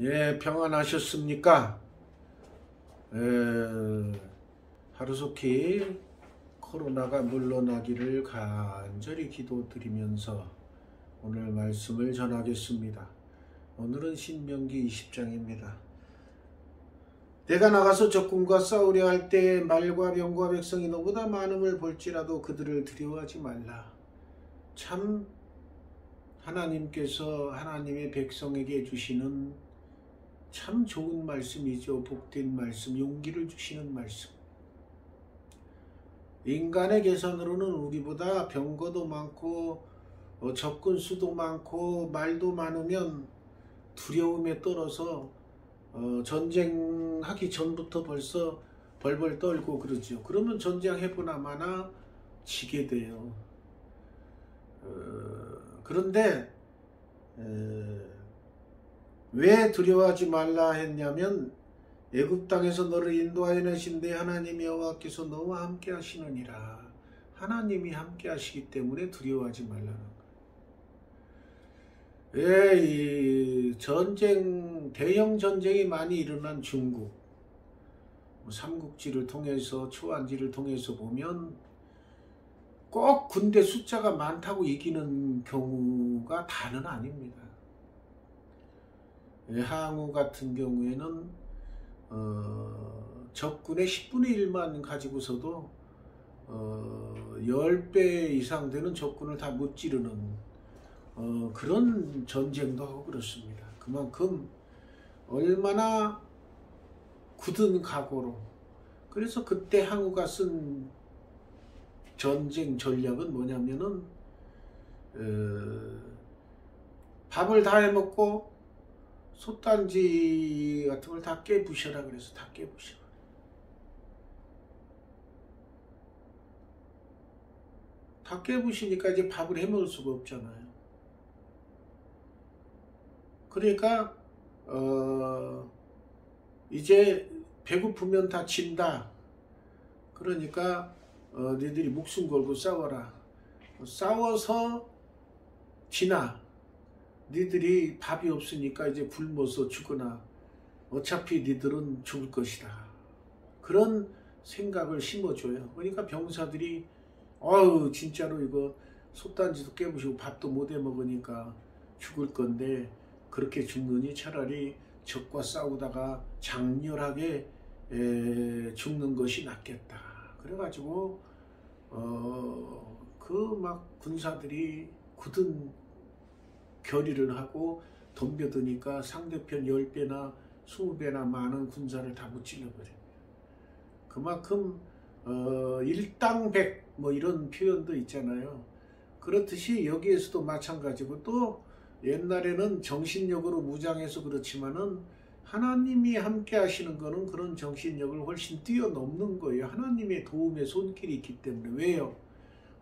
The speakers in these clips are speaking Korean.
예, 평안하셨습니까? 하루속히 코로나가 물러나기를 간절히 기도드리면서 오늘 말씀을 전하겠습니다. 오늘은 신명기 20장입니다. 내가 나가서 적군과 싸우려 할 때 말과 병과 백성이 너보다 많음을 볼지라도 그들을 두려워하지 말라. 참 하나님께서 하나님의 백성에게 주시는 참 좋은 말씀이죠. 복된 말씀, 용기를 주시는 말씀. 인간의 계산으로는 우리보다 병거도 많고 적군 수도 많고 말도 많으면 두려움에 떨어서 전쟁하기 전부터 벌써 벌벌 떨고 그러죠. 그러면 전쟁해보나 마나 지게 돼요. 그런데 왜 두려워하지 말라 했냐면 애굽 땅에서 너를 인도하여 내신 내 하나님 여호와께서 너와 함께 하시느니라. 하나님이 함께 하시기 때문에 두려워하지 말라는 거예요. 왜 이 전쟁, 대형 전쟁이 많이 일어난 중국, 삼국지를 통해서 초안지를 통해서 보면 꼭 군대 숫자가 많다고 이기는 경우가 다는 아닙니다. 항우 같은 경우에는 적군의 10분의 1만 가지고서도 10배 이상 되는 적군을 다 무찌르는 그런 전쟁도 하고 그렇습니다. 그만큼 얼마나 굳은 각오로. 그래서 그때 항우가 쓴 전쟁 전략은 뭐냐면은 밥을 다 해먹고 솥단지 같은 걸 다 깨부셔라 그래서 다 깨부셔. 다 깨부시니까 이제 밥을 해먹을 수가 없잖아요. 그러니까 이제 배고프면 다 진다. 그러니까 너희들이 목숨 걸고 싸워라. 싸워서 지나. 니들이 밥이 없으니까 이제 굶어서 죽거나 어차피 니들은 죽을 것이다. 그런 생각을 심어줘요. 그러니까 병사들이 진짜로 이거 솥단지도 깨부시고 밥도 못 해먹으니까 죽을 건데 그렇게 죽느니 차라리 적과 싸우다가 장렬하게 죽는 것이 낫겠다. 그래가지고 그 막 군사들이 굳은 결의를 하고 덤벼드니까 상대편 10배나 20배나 많은 군사를 다 무찔러버립니다. 그만큼 일당백 뭐 이런 표현도 있잖아요. 그렇듯이 여기에서도 마찬가지고 또 옛날에는 정신력으로 무장해서 그렇지만은 하나님이 함께 하시는 거는 그런 정신력을 훨씬 뛰어넘는 거예요. 하나님의 도움의 손길이 있기 때문에. 왜요?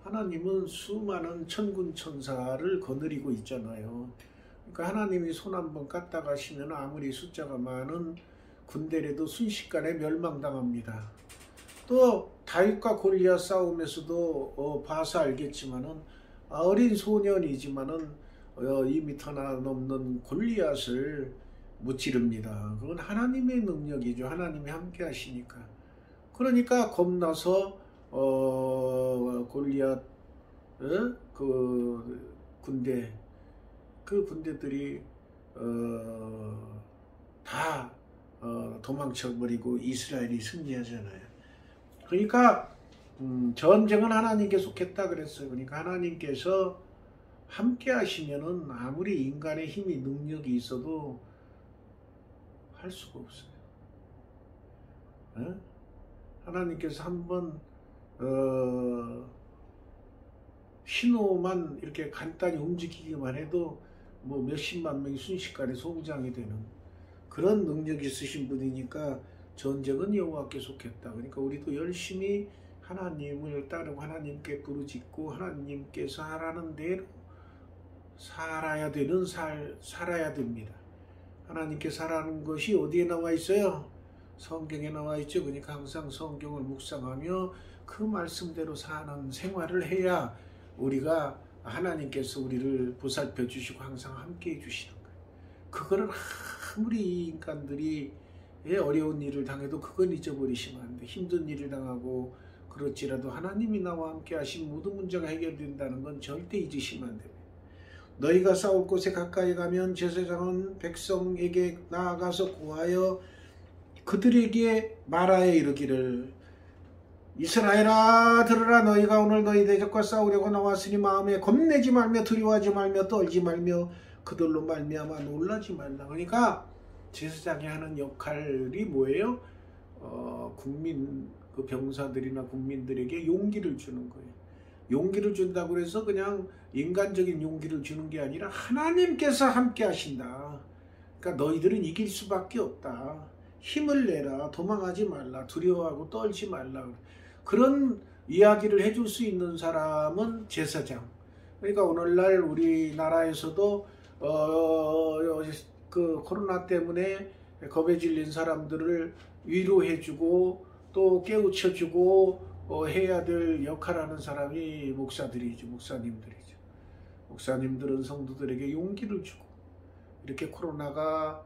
하나님은 수많은 천군 천사를 거느리고 있잖아요. 그러니까 하나님이 손 한번 갖다 가시면 아무리 숫자가 많은 군대라도 순식간에 멸망당합니다. 또 다윗과 골리앗 싸움에서도 봐서 알겠지만은 어린 소년이지만은 2m나 넘는 골리앗을 무찌릅니다. 그건 하나님의 능력이죠. 하나님이 함께 하시니까. 그러니까 겁나서 골리앗 그 군대들이 다 도망쳐버리고 이스라엘이 승리하잖아요. 그러니까 전쟁은 하나님께 속했다 그랬어요. 그러니까 하나님께서 함께 하시면은 아무리 인간의 힘이 능력이 있어도 할 수가 없어요. 하나님께서 한번 신호만 이렇게 간단히 움직이기만 해도 뭐 몇십만 명이 순식간에 송장이 되는 그런 능력이 있으신 분이니까 전쟁은 여호와께 속했다. 그러니까 우리도 열심히 하나님을 따르고 하나님께 부르짖고 하나님께서 하라는 대로 살아야 됩니다. 하나님께서 하라는 것이 어디에 나와 있어요? 성경에 나와 있죠. 그러니까 항상 성경을 묵상하며 그 말씀대로 사는 생활을 해야 우리가 하나님께서 우리를 보살펴 주시고 항상 함께 해 주시는 거예요. 그거를 아무리 이 인간들이 어려운 일을 당해도 그건 잊어버리시면 안 돼. 힘든 일을 당하고 그렇지라도 하나님이 나와 함께 하신 모든 문제가 해결된다는 건 절대 잊으시면 안 됩니다. 너희가 싸울 곳에 가까이 가면 제사장은 백성에게 나아가서 고하여 그들에게 말하여 이르기를 이스라엘아 들으라. 너희가 오늘 너희 대적과 싸우려고 나왔으니 마음에 겁내지 말며 두려워하지 말며 떨지 말며 그들로 말미암아 놀라지 말라. 그러니까 제사장이 하는 역할이 뭐예요? 국민 그 병사들이나 국민들에게 용기를 주는 거예요. 용기를 준다고 해서 그냥 인간적인 용기를 주는 게 아니라 하나님께서 함께 하신다. 그러니까 너희들은 이길 수밖에 없다. 힘을 내라. 도망하지 말라. 두려워하고 떨지 말라. 그런 이야기를 해줄 수 있는 사람은 제사장. 그러니까 오늘날 우리나라에서도 그 코로나 때문에 겁에 질린 사람들을 위로해주고 또 깨우쳐주고 해야 될 역할하는 사람이 목사들이죠. 목사님들이죠. 목사님들은 성도들에게 용기를 주고 이렇게 코로나가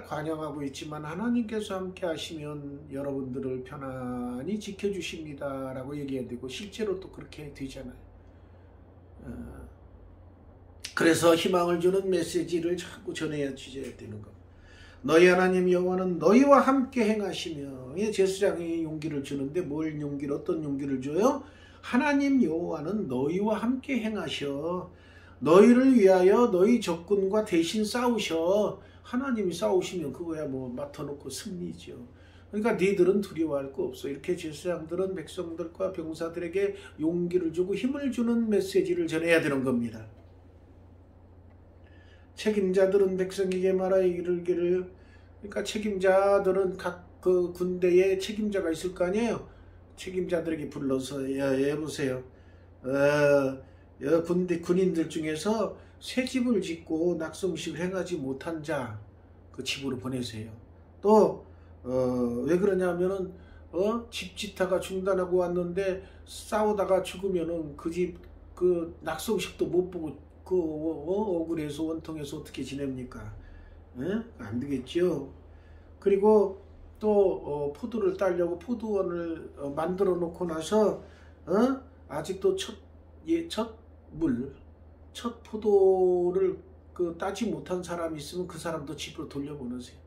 관영하고 있지만 하나님께서 함께 하시면 여러분들을 편안히 지켜주십니다 라고 얘기해야 되고 실제로 또 그렇게 되잖아요. 그래서 희망을 주는 메시지를 자꾸 전해야 되는 겁니다. 너희 하나님 여호와는 너희와 함께 행하시며 제사장이 용기를 주는데 뭘 용기를 어떤 용기를 줘요? 하나님 여호와는 너희와 함께 행하셔. 너희를 위하여 너희 적군과 대신 싸우셔. 하나님이 싸우시면 그거야 뭐 맡아놓고 승리죠. 그러니까 너희들은 두려워할 거 없어. 이렇게 제사장들은 백성들과 병사들에게 용기를 주고 힘을 주는 메시지를 전해야 되는 겁니다. 책임자들은 백성에게 말하여 이르기를, 그러니까 책임자들은 각 그 군대에 책임자가 있을 거 아니에요. 책임자들에게 불러서 여보세요. 군인들 중에서 새 집을 짓고 낙성식을 행하지 못한 자 그 집으로 보내세요. 또 왜 그러냐면은 집 짓다가 중단하고 왔는데 싸우다가 죽으면은 그 집 그 낙성식도 못 보고 그 억울해서 원통해서 어떻게 지냅니까? 안 되겠죠. 그리고 또 포도를 따려고 포도원을 만들어 놓고 나서 아직도 첫 포도를 따지 못한 사람이 있으면 그 사람도 집으로 돌려보내세요.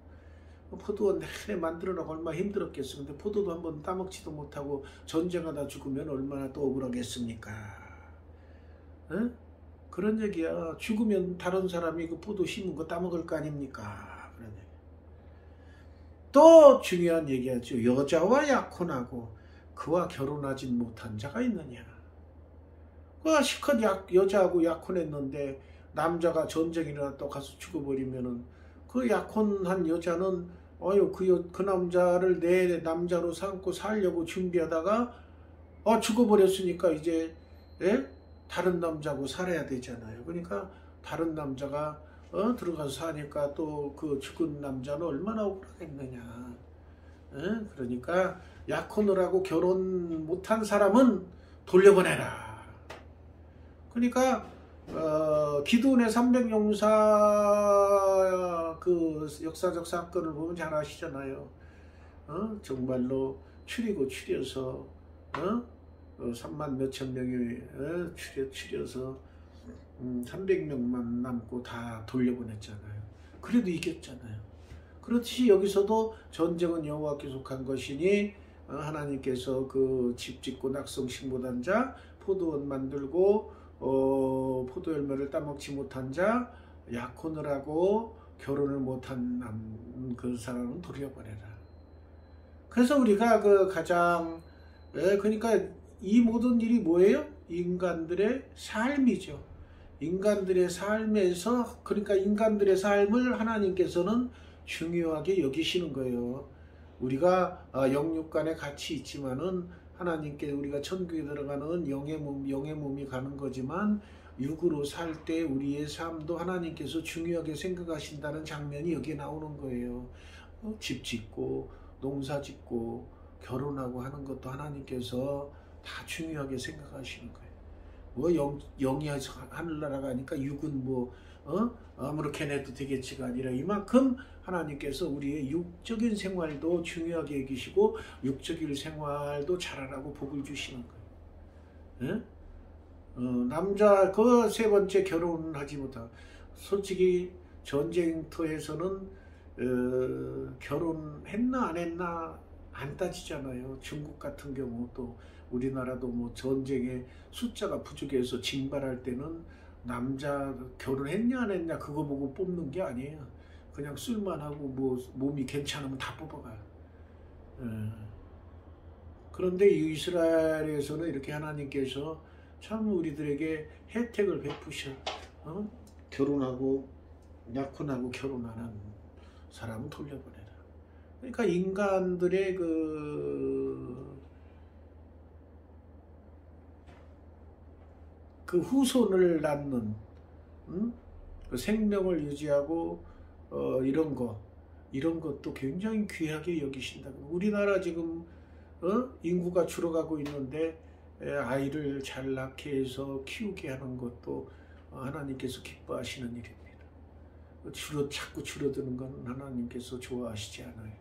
포도원 내내 만들어 놓고 얼마나 힘들었겠어. 근데 포도도 한번 따먹지도 못하고 전쟁하다 죽으면 얼마나 또 억울하겠습니까? 그런 얘기야. 죽으면 다른 사람이 그 포도 심은 거 따먹을 거 아닙니까? 그런 얘기. 또 중요한 얘기하죠. 여자와 약혼하고 그와 결혼하지 못한 자가 있느냐. 그 실컷 여자하고 약혼했는데 남자가 전쟁이 일어났다고 가서 죽어버리면은 그 약혼한 여자는 그 남자를 내 남자로 삼고 살려고 준비하다가 죽어버렸으니까 이제 다른 남자하고 살아야 되잖아요. 그러니까 다른 남자가 들어가서 사니까 또 그 죽은 남자는 얼마나 억울하겠느냐. 그러니까 약혼을 하고 결혼 못한 사람은 돌려보내라. 그러니까 기드온의 300용사 그 역사적 사건을 보면 잘 아시잖아요. 정말로 추려서 3만 몇천 명이 추려서 300명만 남고 다 돌려보냈잖아요. 그래도 이겼잖아요. 그렇듯이 여기서도 전쟁은 여호와께 속한 것이니 하나님께서 그 집 짓고 낙성식 못한 자, 포도원 만들고 포도 열매를 따먹지 못한 자, 약혼을 하고 결혼을 못한 그 사람은 돌려보내라. 그래서 우리가 그 가장 그러니까 이 모든 일이 뭐예요? 인간들의 삶이죠. 인간들의 삶에서, 그러니까 인간들의 삶을 하나님께서는 중요하게 여기시는 거예요. 우리가 영육 간에 같이 있지만은 하나님께 우리가 천국에 들어가는 영의 몸이 가는 거지만 육으로 살 때 우리의 삶도 하나님께서 중요하게 생각하신다는 장면이 여기에 나오는 거예요. 집 짓고 농사 짓고 결혼하고 하는 것도 하나님께서 다 중요하게 생각하시는 거예요. 뭐 영이 하늘나라 가니까 육은 뭐 아무렇게 해도 되겠지가 아니라 이만큼 하나님께서 우리의 육적인 생활도 중요하게 여기시고 육적인 생활도 잘하라고 복을 주시는 거예요. 예? 남자 그 세 번째 결혼하지 못하고 솔직히 전쟁터에서는 결혼했나 안 했나 안 따지잖아요. 중국 같은 경우 또 우리나라도 뭐 전쟁에 숫자가 부족해서 징발할 때는 남자 결혼했냐 안 했냐 그거 보고 뽑는 게 아니에요. 그냥 술만 하고 뭐 몸이 괜찮으면 다 뽑아가요. 그런데 이스라엘에서는 이렇게 하나님께서 참 우리들에게 혜택을 베푸셔. 결혼하고 약혼하고 결혼하는 사람은 돌려보내라. 그러니까 인간들의 그 후손을 낳는 그 생명을 유지하고 이런 것도 굉장히 귀하게 여기신다. 우리나라 지금 인구가 줄어가고 있는데 아이를 잘 낳게 해서 키우게 하는 것도 하나님께서 기뻐하시는 일입니다. 자꾸 줄어드는 건 하나님께서 좋아하시지 않아요.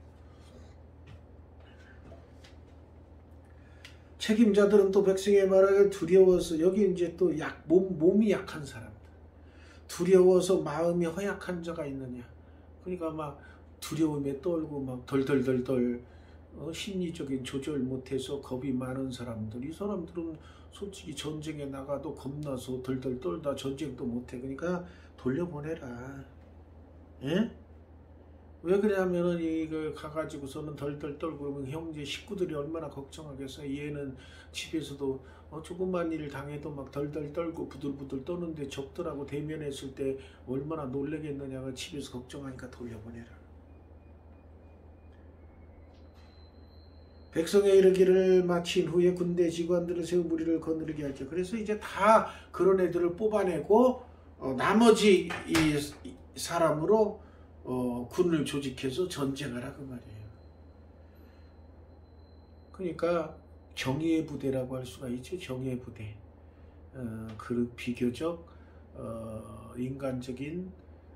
책임자들은 또 백성의 말을 두려워서, 여기 이제 또 몸이 약한 사람들, 두려워서 마음이 허약한 자가 있느냐. 그러니까 막 두려움에 떨고 막 덜덜덜덜 심리적인 조절 못해서 겁이 많은 사람들, 이 사람들은 솔직히 전쟁에 나가도 겁나서 덜덜 떨다 전쟁도 못해. 그러니까 돌려보내라. 예? 왜 그러냐면은 이걸 가가지고서는 덜덜 떨고 그러면 형제 식구들이 얼마나 걱정하겠어요. 얘는 집에서도 조그만 일 당해도 막 덜덜 떨고 부들부들 떠는데 적들하고 대면했을 때 얼마나 놀라겠느냐가 집에서 걱정하니까 돌려보내라. 백성에 이르기를 마친 후에 군대 지관들을 세우 무리를 거느리게 할지. 그래서 이제 다 그런 애들을 뽑아내고 나머지 이 사람으로 군을 조직해서 전쟁하라 그 말이에요. 그러니까 정의의 부대라고 할 수가 있죠. 정의의 부대. 그 비교적 인간적인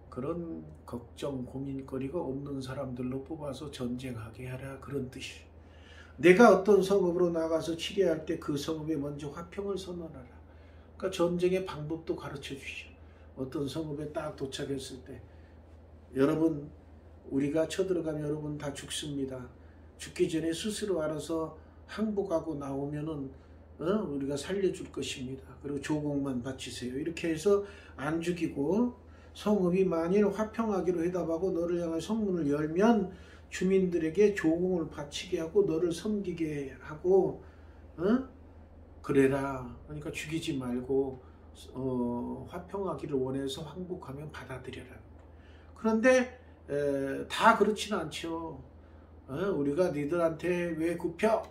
그런 걱정 고민거리가 없는 사람들로 뽑아서 전쟁하게 하라, 그런 뜻이에요. 내가 어떤 성읍으로 나가서 치료할 때 그 성읍에 먼저 화평을 선언하라. 그러니까 전쟁의 방법도 가르쳐 주시죠. 어떤 성읍에 딱 도착했을 때, 여러분 우리가 쳐들어가면 여러분 다 죽습니다. 죽기 전에 스스로 알아서 항복하고 나오면은 우리가 살려줄 것입니다. 그리고 조공만 바치세요. 이렇게 해서 안 죽이고, 성읍이 만일 화평하기로 회답하고 너를 향한 성문을 열면 주민들에게 조공을 바치게 하고 너를 섬기게 하고 그래라. 그러니까 죽이지 말고 화평하기를 원해서 항복하면 받아들여라. 그런데 다 그렇지는 않죠. 우리가 니들한테 왜 굽혀?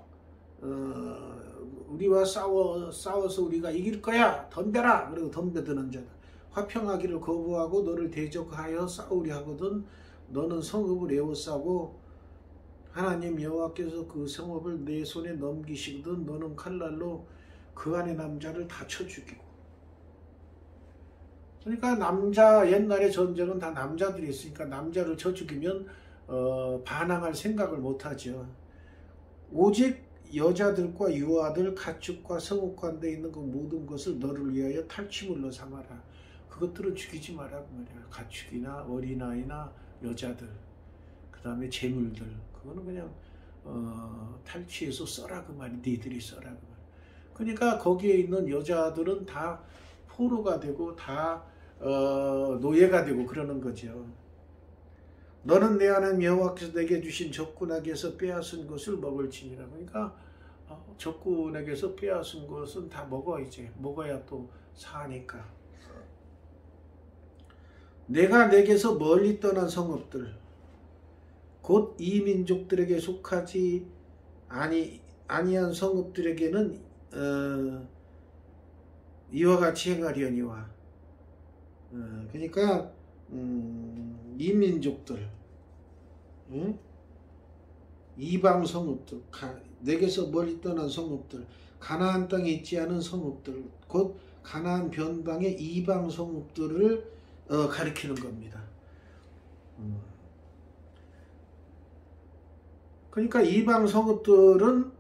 우리와 싸워서 우리가 이길 거야. 덤벼라. 그리고 덤벼드는 자다. 화평하기를 거부하고 너를 대적하여 싸우려 하거든 너는 성읍을 에워싸고 하나님 여호와께서 그 성읍을 내 손에 넘기시거든 너는 칼날로 그 안의 남자를 다 쳐 죽이고. 그러니까 옛날에 전쟁은 다 남자들이 있으니까 남자를 쳐 죽이면 반항할 생각을 못하죠. 오직 여자들과 유아들, 가축과 성읍관대에 있는 그 모든 것을 너를 위하여 탈취물로 삼아라. 그것들은 죽이지 마라 그 말이야. 가축이나 어린아이나 여자들, 그 다음에 재물들, 그거는 그냥 탈취해서 써라 그 말이. 니들이 써라 그 말. 그러니까 거기에 있는 여자들은 다 포로가 되고 다 노예가 되고 그러는 거죠. 너는 내 하나님 여호와께서 내게 주신 적군에게서 빼앗은 것을 먹을지니라. 그러니까 적군에게서 빼앗은 것은 다 먹어. 이제 먹어야 또 사니까. 내가 내게서 멀리 떠난 성읍들, 곧 이 민족들에게 속하지 아니한 성읍들에게는 이와 같이 행하려니와. 그러니까 이 민족들, 이방 성읍들, 내게서 멀리 떠난 성읍들, 가나안 땅에 있지 않은 성읍들, 곧 가나안 변방의 이방 성읍들을 가리키는 겁니다. 그러니까 이방 성읍들은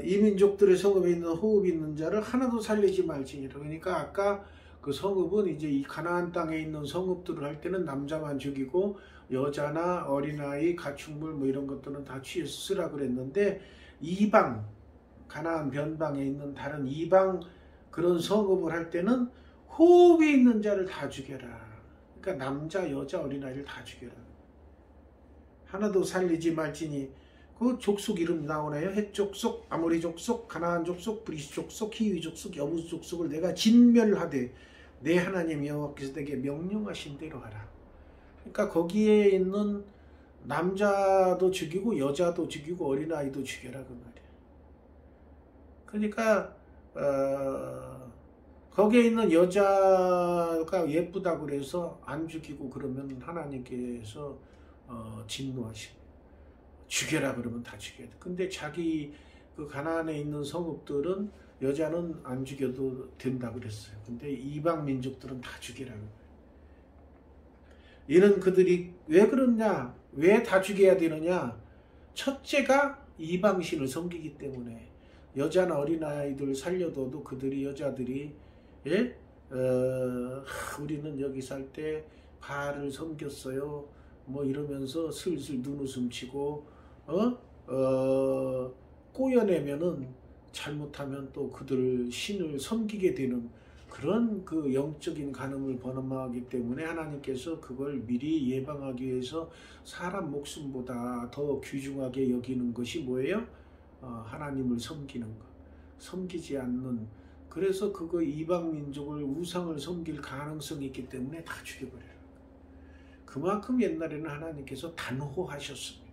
이 민족들의 성읍에 있는 호흡이 있는 자를 하나도 살리지 말지니라. 그러니까 아까 그 성읍은 이제 이 가나안 땅에 있는 성읍들을 할 때는 남자만 죽이고 여자나 어린아이, 가축물 뭐 이런 것들은 다 취해서 쓰라 그랬는데, 이방 가나안 변방에 있는 다른 이방 그런 성읍을 할 때는 호흡이 있는 자를 다 죽여라. 그러니까 남자, 여자, 어린아이를 다 죽여라. 하나도 살리지 말지니. 그 족속 이름 나오나요? 헷 족속, 아모리 족속, 가나안 족속, 브리스 족속, 히위 족속, 여부스 족속을 내가 진멸하되 내 하나님 여호와께서 내게 명령하신 대로 하라. 그러니까 거기에 있는 남자도 죽이고 여자도 죽이고 어린아이도 죽여라 그 말이야. 그러니까 거기에 있는 여자가 예쁘다고 그래서 안 죽이고 그러면 하나님께서 진노하시고, 죽여라 그러면 다 죽여야 돼. 근데 자기 그 가나안에 있는 성읍들은 여자는 안 죽여도 된다 그랬어요. 근데 이방 민족들은 다 죽이라고. 이는 그들이 왜 그러냐? 왜 다 죽여야 되느냐? 첫째가 이방신을 섬기기 때문에. 여자나 어린아이들 살려둬도 그들이, 여자들이, 예? 우리는 여기 살 때 바알을 섬겼어요. 뭐 이러면서 슬슬 눈웃음 치고, 꼬여내면은 잘못하면 또 그들 신을 섬기게 되는 그런 그 영적인 간음을 범하기 때문에 하나님께서 그걸 미리 예방하기 위해서 사람 목숨보다 더 귀중하게 여기는 것이 뭐예요? 하나님을 섬기는 것, 섬기지 않는. 그래서 그거 이방 민족을, 우상을 섬길 가능성이 있기 때문에 다 죽여버려요. 그만큼 옛날에는 하나님께서 단호하셨습니다.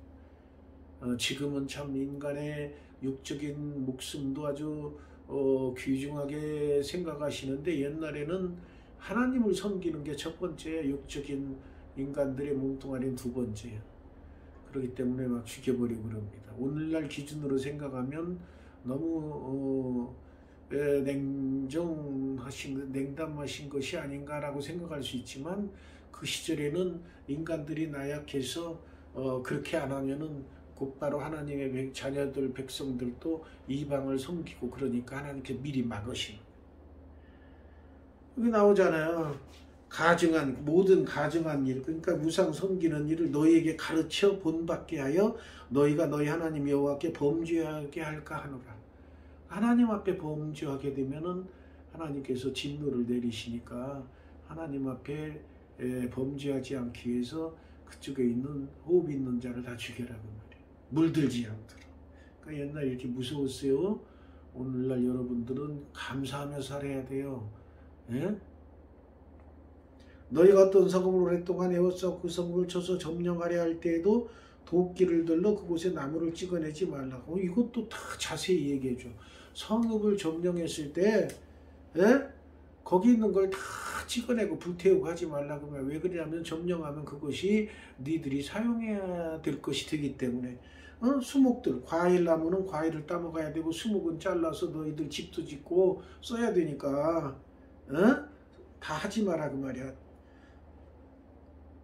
지금은 참 인간의 육적인 목숨도 아주 귀중하게 생각하시는데, 옛날에는 하나님을 섬기는 게 첫 번째, 육적인 인간들의 몸뚱아리는 두 번째예요. 그렇기 때문에 막 죽여버리고 그럽니다. 오늘날 기준으로 생각하면 너무 냉담하신 것이 아닌가라고 생각할 수 있지만, 그 시절에는 인간들이 나약해서 그렇게 안 하면은 곧바로 하나님의 자녀들, 백성들도 이방을 섬기고, 그러니까 하나님께 미리 막으신. 여기 나오잖아요. 가증한, 모든 가증한 일, 그러니까 우상 섬기는 일을 너희에게 가르쳐 본받게 하여 너희가 너희 하나님 여호와께 범죄하게 할까 하노라. 하나님 앞에 범죄하게 되면은 하나님께서 진노를 내리시니까 하나님 앞에 범죄하지 않기 위해서 그쪽에 있는 호흡 있는 자를 다 죽여라고 말이에요. 물들지 않도록. 그러니까 옛날 이렇게 무서웠어요. 오늘날 여러분들은 감사하며 살아야 돼요. 예? 너희가 어떤 성읍을 오랫동안 에워싸고 그 성읍을 쳐서 점령하려 할 때에도 도끼를 들러 그곳에 나무를 찍어내지 말라고. 이것도 다 자세히 얘기해줘. 성읍을 점령했을 때, 예? 거기 있는 걸 다 찍어내고 불태우고 하지 말라고. 왜 그러냐면 점령하면 그것이 니들이 사용해야 될 것이 되기 때문에. 수목들, 과일나무는 과일을 따먹어야 되고 수목은 잘라서 너희들 집도 짓고 써야 되니까 다 하지 마라 그 말이야.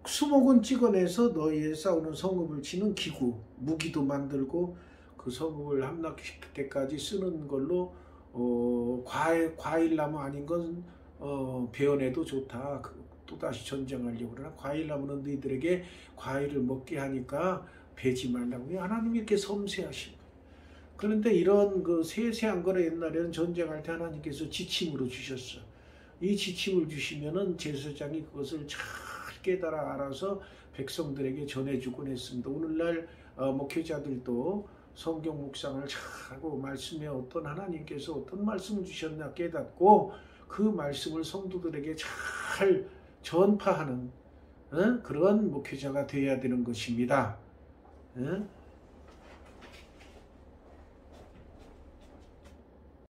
수목은 찍어내서 너희의 싸우는 성읍을 치는 기구, 무기도 만들고 그 성읍을 함락시킬 때까지 쓰는 걸로 과일나무 아닌 건 베어내도 좋다. 또다시 전쟁하려고 그러나 과일나무는 너희들에게 과일을 먹게 하니까 베지 말라고. 하나님이 이렇게 섬세하신 거예요. 그런데 이런 그 세세한 거를 옛날에는 전쟁할 때 하나님께서 지침으로 주셨어. 이 지침을 주시면은 제사장이 그것을 잘 깨달아 알아서 백성들에게 전해주곤 했습니다. 오늘날 목회자들도 성경 묵상을 잘하고 말씀에 어떤 하나님께서 어떤 말씀을 주셨나 깨닫고 그 말씀을 성도들에게 잘 전파하는 그런 목회자가 되어야 되는 것입니다.